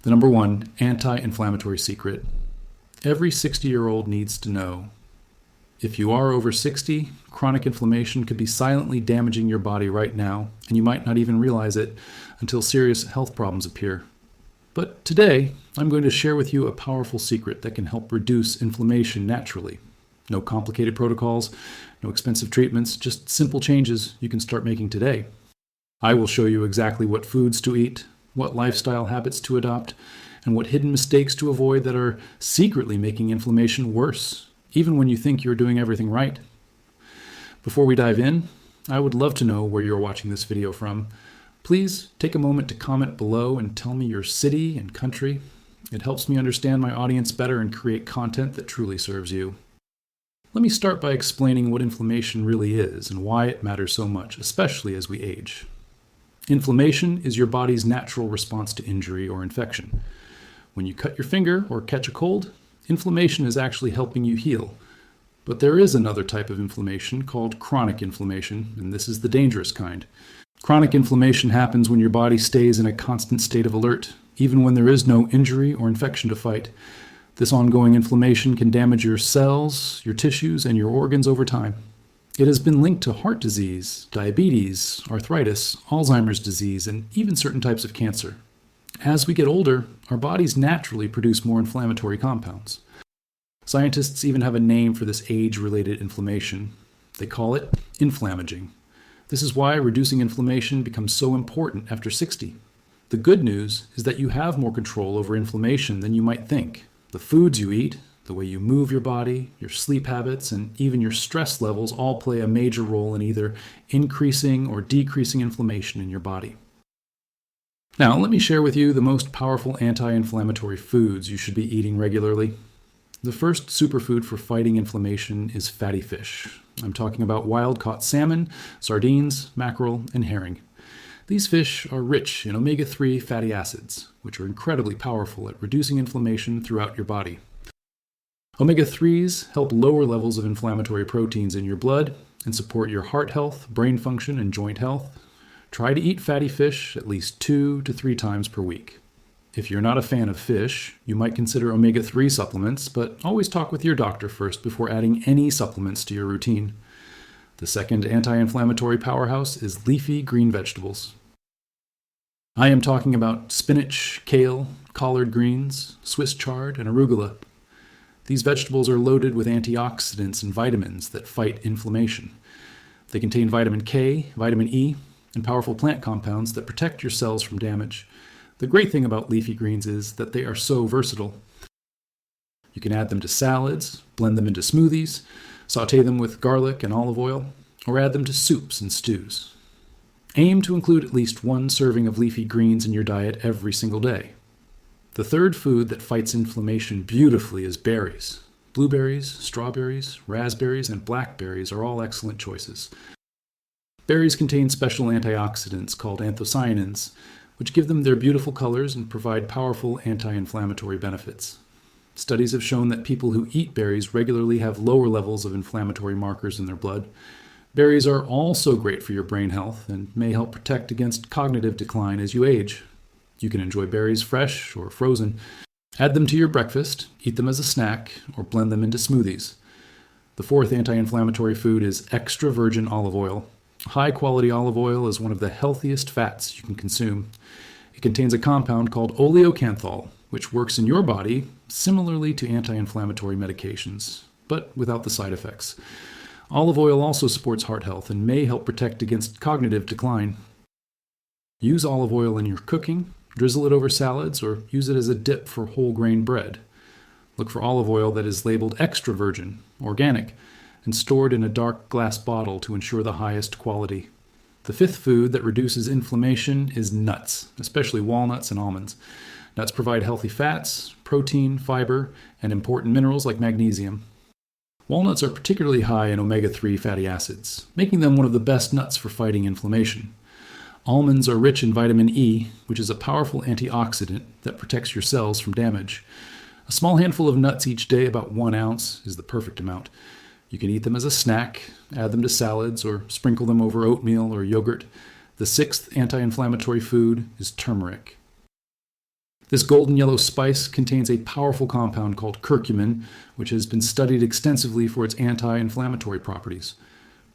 The number one anti-inflammatory secret every 60-year-old needs to know. If you are over 60, chronic inflammation could be silently damaging your body right now, and you might not even realize it until serious health problems appear. But today, I'm going to share with you a powerful secret that can help reduce inflammation naturally. No complicated protocols, no expensive treatments, just simple changes you can start making today. I will show you exactly what foods to eat, what lifestyle habits to adopt, and what hidden mistakes to avoid that are secretly making inflammation worse, even when you think you're doing everything right. Before we dive in, I would love to know where you're watching this video from. Please take a moment to comment below and tell me your city and country. It helps me understand my audience better and create content that truly serves you. Let me start by explaining what inflammation really is and why it matters so much, especially as we age. Inflammation is your body's natural response to injury or infection. When you cut your finger or catch a cold, inflammation is actually helping you heal. But there is another type of inflammation called chronic inflammation, and this is the dangerous kind. Chronic inflammation happens when your body stays in a constant state of alert, even when there is no injury or infection to fight. This ongoing inflammation can damage your cells, your tissues, and your organs over time. It has been linked to heart disease, diabetes, arthritis, Alzheimer's disease, and even certain types of cancer. As we get older, our bodies naturally produce more inflammatory compounds. Scientists even have a name for this age-related inflammation. They call it inflammaging. This is why reducing inflammation becomes so important after 60. The good news is that you have more control over inflammation than you might think. The foods you eat, the way you move your body, your sleep habits, and even your stress levels all play a major role in either increasing or decreasing inflammation in your body. Now, let me share with you the most powerful anti-inflammatory foods you should be eating regularly. The first superfood for fighting inflammation is fatty fish. I'm talking about wild-caught salmon, sardines, mackerel, and herring. These fish are rich in omega-3 fatty acids, which are incredibly powerful at reducing inflammation throughout your body. Omega-3s help lower levels of inflammatory proteins in your blood and support your heart health, brain function, and joint health. Try to eat fatty fish at least 2 to 3 times per week. If you're not a fan of fish, you might consider omega-3 supplements, but always talk with your doctor first before adding any supplements to your routine. The second anti-inflammatory powerhouse is leafy green vegetables. I am talking about spinach, kale, collard greens, Swiss chard, and arugula. These vegetables are loaded with antioxidants and vitamins that fight inflammation. They contain vitamin K, vitamin E, and powerful plant compounds that protect your cells from damage. The great thing about leafy greens is that they are so versatile. You can add them to salads, blend them into smoothies, sauté them with garlic and olive oil, or add them to soups and stews. Aim to include at least 1 serving of leafy greens in your diet every single day. The third food that fights inflammation beautifully is berries. Blueberries, strawberries, raspberries, and blackberries are all excellent choices. Berries contain special antioxidants called anthocyanins, which give them their beautiful colors and provide powerful anti-inflammatory benefits. Studies have shown that people who eat berries regularly have lower levels of inflammatory markers in their blood. Berries are also great for your brain health and may help protect against cognitive decline as you age. You can enjoy berries fresh or frozen. Add them to your breakfast, eat them as a snack, or blend them into smoothies. The fourth anti-inflammatory food is extra virgin olive oil. High-quality olive oil is one of the healthiest fats you can consume. It contains a compound called oleocanthal, which works in your body similarly to anti-inflammatory medications, but without the side effects. Olive oil also supports heart health and may help protect against cognitive decline. Use olive oil in your cooking, drizzle it over salads, or use it as a dip for whole grain bread. Look for olive oil that is labeled extra virgin, organic, and stored in a dark glass bottle to ensure the highest quality. The fifth food that reduces inflammation is nuts, especially walnuts and almonds. Nuts provide healthy fats, protein, fiber, and important minerals like magnesium. Walnuts are particularly high in omega-3 fatty acids, making them one of the best nuts for fighting inflammation. Almonds are rich in vitamin E, which is a powerful antioxidant that protects your cells from damage. A small handful of nuts each day, about 1 ounce, is the perfect amount. You can eat them as a snack, add them to salads, or sprinkle them over oatmeal or yogurt. The sixth anti-inflammatory food is turmeric. This golden yellow spice contains a powerful compound called curcumin, which has been studied extensively for its anti-inflammatory properties.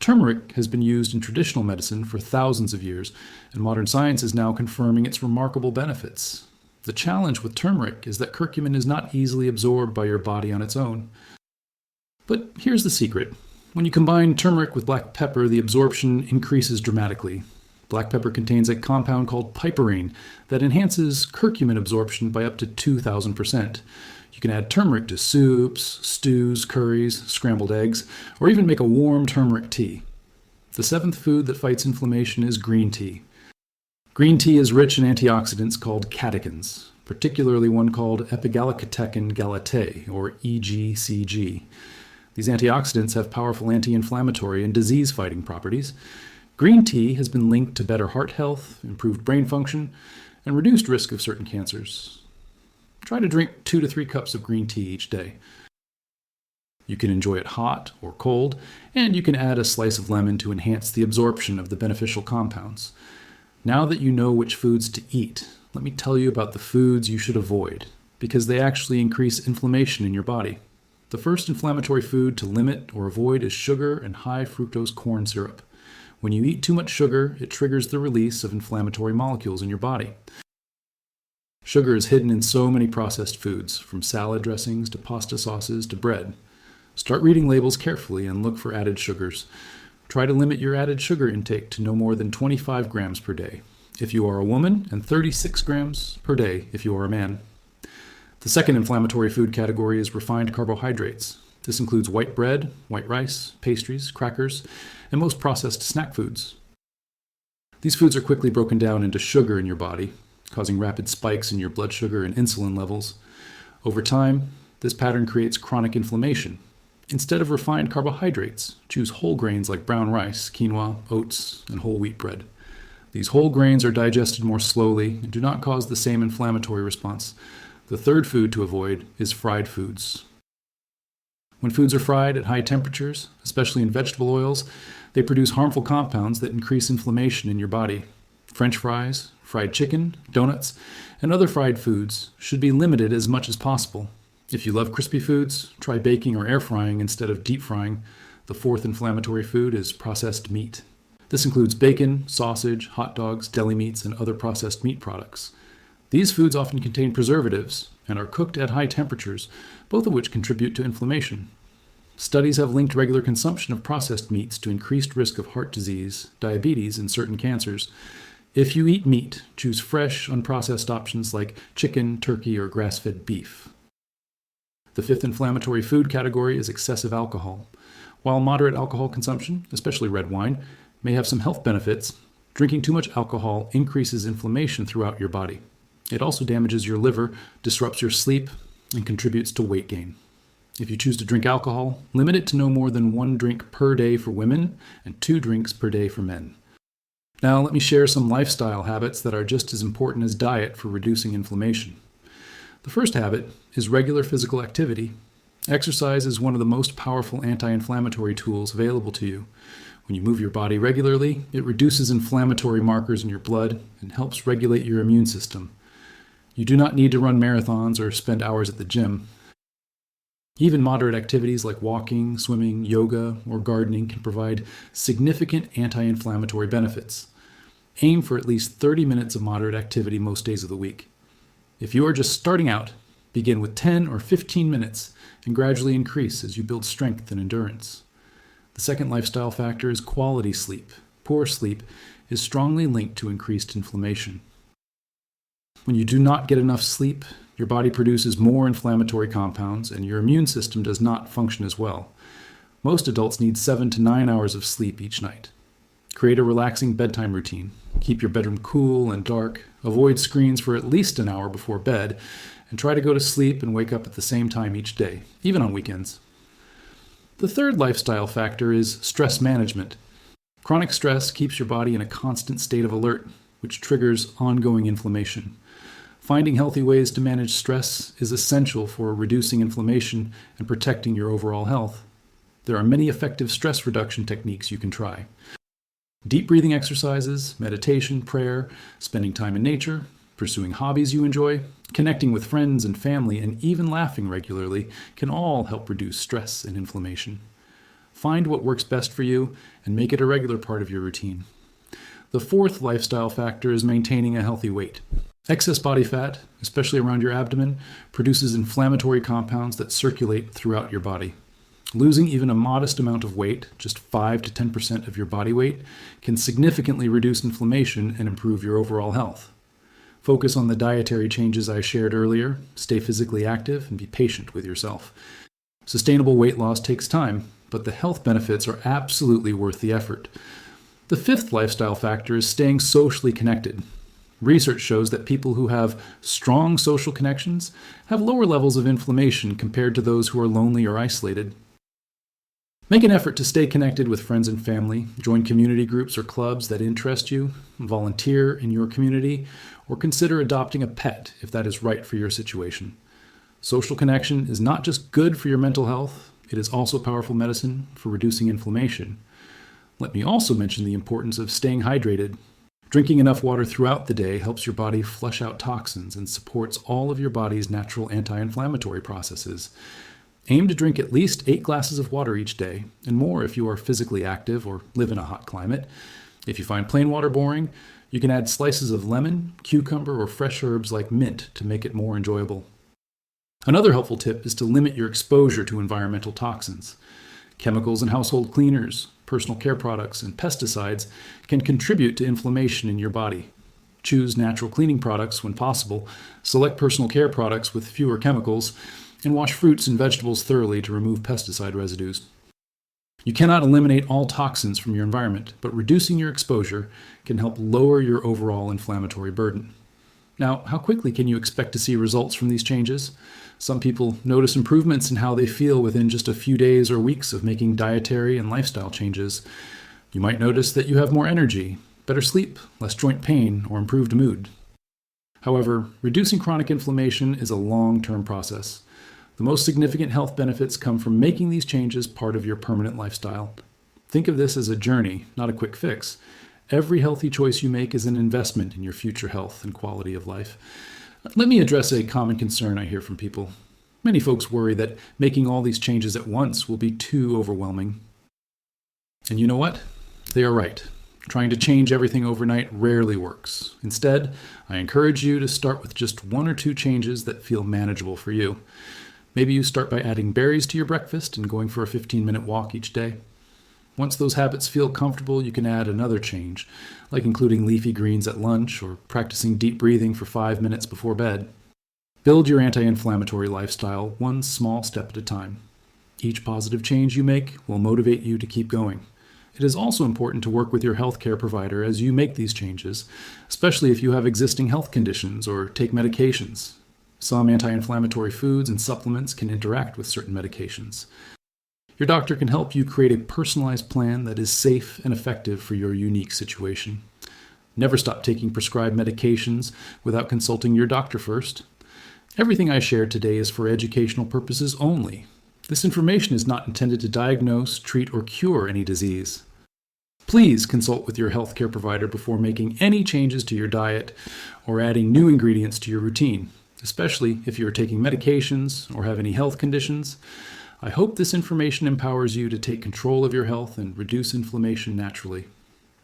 Turmeric has been used in traditional medicine for thousands of years, and modern science is now confirming its remarkable benefits. The challenge with turmeric is that curcumin is not easily absorbed by your body on its own. But here's the secret. When you combine turmeric with black pepper, the absorption increases dramatically. Black pepper contains a compound called piperine that enhances curcumin absorption by up to 2,000%. You can add turmeric to soups, stews, curries, scrambled eggs, or even make a warm turmeric tea. The seventh food that fights inflammation is green tea. Green tea is rich in antioxidants called catechins, particularly one called epigallocatechin gallate, or EGCG. These antioxidants have powerful anti-inflammatory and disease-fighting properties. Green tea has been linked to better heart health, improved brain function, and reduced risk of certain cancers. Try to drink 2 to 3 cups of green tea each day. You can enjoy it hot or cold, and you can add a slice of lemon to enhance the absorption of the beneficial compounds. Now that you know which foods to eat, let me tell you about the foods you should avoid, because they actually increase inflammation in your body. The first inflammatory food to limit or avoid is sugar and high fructose corn syrup. When you eat too much sugar, it triggers the release of inflammatory molecules in your body. Sugar is hidden in so many processed foods, from salad dressings to pasta sauces to bread. Start reading labels carefully and look for added sugars. Try to limit your added sugar intake to no more than 25 grams per day if you are a woman, and 36 grams per day if you are a man. The second inflammatory food category is refined carbohydrates. This includes white bread, white rice, pastries, crackers, and most processed snack foods. These foods are quickly broken down into sugar in your body, causing rapid spikes in your blood sugar and insulin levels. Over time, this pattern creates chronic inflammation. Instead of refined carbohydrates, choose whole grains like brown rice, quinoa, oats, and whole wheat bread. These whole grains are digested more slowly and do not cause the same inflammatory response. The third food to avoid is fried foods. When foods are fried at high temperatures, especially in vegetable oils, they produce harmful compounds that increase inflammation in your body. French fries, fried chicken, donuts, and other fried foods should be limited as much as possible. If you love crispy foods, try baking or air frying instead of deep frying. The fourth inflammatory food is processed meat. This includes bacon, sausage, hot dogs, deli meats, and other processed meat products. These foods often contain preservatives and are cooked at high temperatures, both of which contribute to inflammation. Studies have linked regular consumption of processed meats to increased risk of heart disease, diabetes, and certain cancers. If you eat meat, choose fresh, unprocessed options like chicken, turkey, or grass-fed beef. The fifth inflammatory food category is excessive alcohol. While moderate alcohol consumption, especially red wine, may have some health benefits, drinking too much alcohol increases inflammation throughout your body. It also damages your liver, disrupts your sleep, and contributes to weight gain. If you choose to drink alcohol, limit it to no more than 1 drink per day for women and 2 drinks per day for men. Now let me share some lifestyle habits that are just as important as diet for reducing inflammation. The first habit is regular physical activity. Exercise is one of the most powerful anti-inflammatory tools available to you. When you move your body regularly, it reduces inflammatory markers in your blood and helps regulate your immune system. You do not need to run marathons or spend hours at the gym. Even moderate activities like walking, swimming, yoga, or gardening can provide significant anti-inflammatory benefits. Aim for at least 30 minutes of moderate activity most days of the week. If you are just starting out, begin with 10 or 15 minutes and gradually increase as you build strength and endurance. The second lifestyle factor is quality sleep. Poor sleep is strongly linked to increased inflammation. When you do not get enough sleep, your body produces more inflammatory compounds and your immune system does not function as well. Most adults need 7 to 9 hours of sleep each night. Create a relaxing bedtime routine. Keep your bedroom cool and dark. Avoid screens for at least an hour before bed, and try to go to sleep and wake up at the same time each day, even on weekends. The third lifestyle factor is stress management. Chronic stress keeps your body in a constant state of alert, which triggers ongoing inflammation. Finding healthy ways to manage stress is essential for reducing inflammation and protecting your overall health. There are many effective stress reduction techniques you can try. Deep breathing exercises, meditation, prayer, spending time in nature, Pursuing hobbies you enjoy, connecting with friends and family, and even laughing regularly can all help reduce stress and inflammation. Find what works best for you and make it a regular part of your routine. The fourth lifestyle factor is maintaining a healthy weight. Excess body fat, especially around your abdomen, produces inflammatory compounds that circulate throughout your body. Losing even a modest amount of weight, just 5 to 10% of your body weight, can significantly reduce inflammation and improve your overall health. Focus on the dietary changes I shared earlier, stay physically active, and be patient with yourself. Sustainable weight loss takes time, but the health benefits are absolutely worth the effort. The fifth lifestyle factor is staying socially connected. Research shows that people who have strong social connections have lower levels of inflammation compared to those who are lonely or isolated. Make an effort to stay connected with friends and family, join community groups or clubs that interest you, volunteer in your community, or consider adopting a pet if that is right for your situation. Social connection is not just good for your mental health, it is also powerful medicine for reducing inflammation. Let me also mention the importance of staying hydrated. Drinking enough water throughout the day helps your body flush out toxins and supports all of your body's natural anti-inflammatory processes. Aim to drink at least 8 glasses of water each day, and more if you are physically active or live in a hot climate. If you find plain water boring, you can add slices of lemon, cucumber, or fresh herbs like mint to make it more enjoyable. Another helpful tip is to limit your exposure to environmental toxins. Chemicals in household cleaners, personal care products, and pesticides can contribute to inflammation in your body. Choose natural cleaning products when possible, select personal care products with fewer chemicals, and wash fruits and vegetables thoroughly to remove pesticide residues. You cannot eliminate all toxins from your environment, but reducing your exposure can help lower your overall inflammatory burden. Now, how quickly can you expect to see results from these changes? Some people notice improvements in how they feel within just a few days or weeks of making dietary and lifestyle changes. You might notice that you have more energy, better sleep, less joint pain, or improved mood. However, reducing chronic inflammation is a long-term process. The most significant health benefits come from making these changes part of your permanent lifestyle. Think of this as a journey, not a quick fix. Every healthy choice you make is an investment in your future health and quality of life. Let me address a common concern I hear from people. Many folks worry that making all these changes at once will be too overwhelming. And you know what? They are right. Trying to change everything overnight rarely works. Instead, I encourage you to start with just 1 or 2 changes that feel manageable for you. Maybe you start by adding berries to your breakfast and going for a 15-minute walk each day. Once those habits feel comfortable, you can add another change, like including leafy greens at lunch or practicing deep breathing for 5 minutes before bed. Build your anti-inflammatory lifestyle one small step at a time. Each positive change you make will motivate you to keep going. It is also important to work with your healthcare provider as you make these changes, especially if you have existing health conditions or take medications. Some anti-inflammatory foods and supplements can interact with certain medications. Your doctor can help you create a personalized plan that is safe and effective for your unique situation. Never stop taking prescribed medications without consulting your doctor first. Everything I shared today is for educational purposes only. This information is not intended to diagnose, treat, or cure any disease. Please consult with your healthcare provider before making any changes to your diet or adding new ingredients to your routine, especially if you are taking medications or have any health conditions. I hope this information empowers you to take control of your health and reduce inflammation naturally.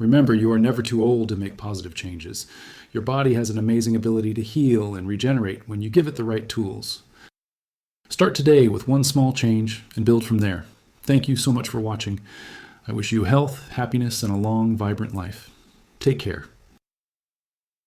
Remember, you are never too old to make positive changes. Your body has an amazing ability to heal and regenerate when you give it the right tools. Start today with one small change and build from there. Thank you so much for watching. I wish you health, happiness, and a long, vibrant life. Take care.